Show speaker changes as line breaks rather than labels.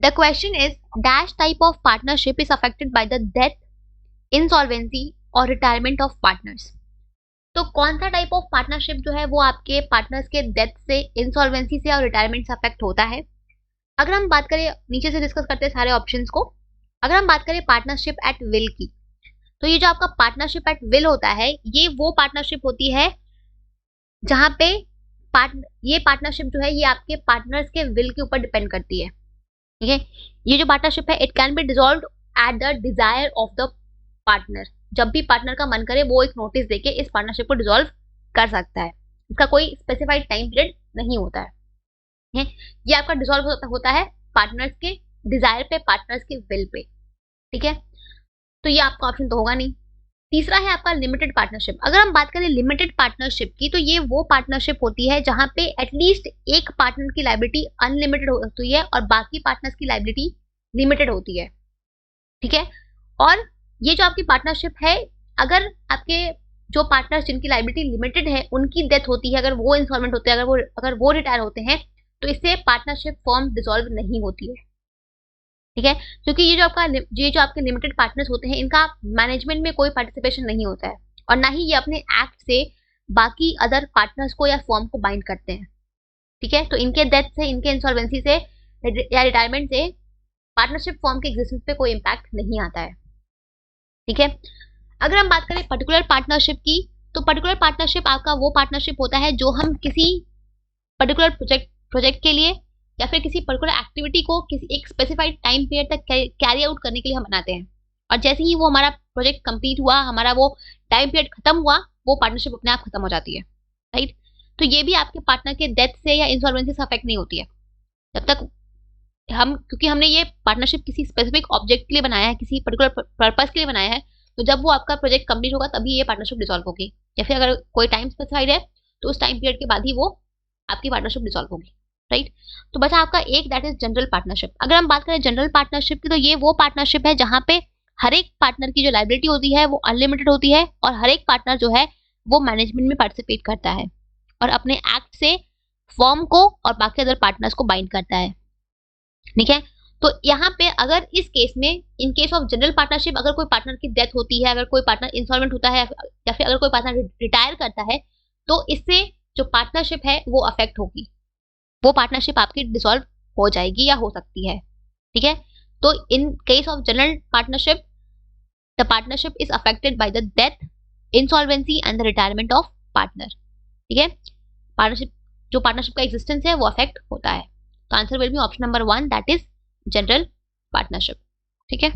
The question is dash type of partnership is affected by the death, insolvency और retirement of partners. तो कौन सा type of partnership जो है वो आपके पार्टनर्स के डेथ से, इंसॉल्वेंसी से और रिटायरमेंट से अफेक्ट होता है। अगर हम बात करें, नीचे से डिस्कस करते हैं सारे ऑप्शंस को। अगर हम बात करें पार्टनरशिप एट विल की, तो ये जो आपका पार्टनरशिप एट विल होता है, ये वो पार्टनरशिप होती है जहां पे ये पार्टनरशिप जो है ये आपके पार्टनर्स के विल के ऊपर डिपेंड करती है। ठीक है, ये जो पार्टनरशिप है it can be dissolved at the desire of the partner. जब भी पार्टनर का मन करे वो एक नोटिस देके इस पार्टनरशिप को डिसॉल्व कर सकता है। इसका कोई स्पेसिफाइड टाइम पीरियड नहीं होता है। ये आपका डिसॉल्व होता है पार्टनर्स के डिजायर पे, पार्टनर्स के विल पे। ठीक है, तो ये आपका ऑप्शन तो होगा नहीं। तीसरा है आपका लिमिटेड पार्टनरशिप। अगर हम बात करें लिमिटेड पार्टनरशिप की, तो ये वो पार्टनरशिप होती है जहां पे एटलीस्ट एक पार्टनर की लायबिलिटी अनलिमिटेड होती है और बाकी पार्टनर्स की लायबिलिटी लिमिटेड होती है। ठीक है, और ये जो आपकी पार्टनरशिप है, अगर आपके जो पार्टनर्स जिनकी लायबिलिटी लिमिटेड है उनकी डेथ होती है, अगर वो इंसॉल्वेंट होते हैं, अगर वो रिटायर होते हैं, तो इससे पार्टनरशिप फॉर्म डिसॉल्व नहीं होती है। ठीक है, क्योंकि ये जो आपके लिमिटेड पार्टनर्स होते हैं इनका मैनेजमेंट में कोई पार्टिसिपेशन नहीं होता है और ना ही ये अपने एक्ट से बाकी अदर पार्टनर्स को या फॉर्म को बाइंड करते हैं। ठीक है, तो इनके डेथ से, इनके इंसॉल्वेंसी से या रिटायरमेंट से पार्टनरशिप फॉर्म के एग्जिस्टेंस पे कोई इम्पैक्ट नहीं आता है। ठीक है, अगर हम बात करें पर्टिकुलर पार्टनरशिप की, तो पर्टिकुलर पार्टनरशिप आपका वो पार्टनरशिप होता है जो हम किसी पर्टिकुलर प्रोजेक्ट के लिए या फिर किसी पर्टिकुलर एक्टिविटी को किसी एक स्पेसिफाइड टाइम पीरियड तक कैरी आउट करने के लिए हम बनाते हैं, और जैसे ही वो हमारा प्रोजेक्ट कंप्लीट हुआ, हमारा वो टाइम पीरियड खत्म हुआ, वो पार्टनरशिप अपने आप खत्म हो जाती है। राइट, तो ये भी आपके पार्टनर के डेथ से या इंसॉल्वेंसी से अफेक्ट नहीं होती है जब तक क्योंकि हमने ये पार्टनरशिप किसी स्पेसिफिक ऑब्जेक्ट के लिए बनाया है, किसी पर्टिकुलर पर्पस के लिए बनाया है। तो जब वो आपका प्रोजेक्ट कंप्लीट होगा तभी ये पार्टनरशिप डिसॉल्व होगी, या फिर अगर कोई टाइम स्पेसिफाइड है तो उस टाइम पीरियड के बाद ही वो आपकी पार्टनरशिप डिसॉल्व होगी। राइट, तो बचा आपका एक, दैट इज जनरल पार्टनरशिप। अगर हम बात करें जनरल पार्टनरशिप की, तो ये वो पार्टनरशिप है जहां पे हर एक पार्टनर की जो लायबिलिटी होती है वो अनलिमिटेड होती है और हर एक पार्टनर जो है वो मैनेजमेंट में पार्टिसिपेट करता है और अपने एक्ट से फॉर्म को और बाकी अदर पार्टनर्स को बाइंड करता है। ठीक है, तो यहाँ पे अगर इस केस में, in case of general partnership, अगर कोई पार्टनर की डेथ होती है, अगर कोई पार्टनर इंसॉल्वेंट होता है या फिर अगर कोई पार्टनर रिटायर करता है, तो इससे जो पार्टनरशिप है वो अफेक्ट होगी, वो पार्टनरशिप आपकी डिसॉल्व हो जाएगी या हो सकती है। ठीक है, तो in case of general partnership the partnership is affected by the death, insolvency and the retirement of partner. ठीक है, पार्टनरशिप का एग्जिस्टेंस है वो अफेक्ट होता है। तो answer will be option number 1, that is general partnership. ठीक है।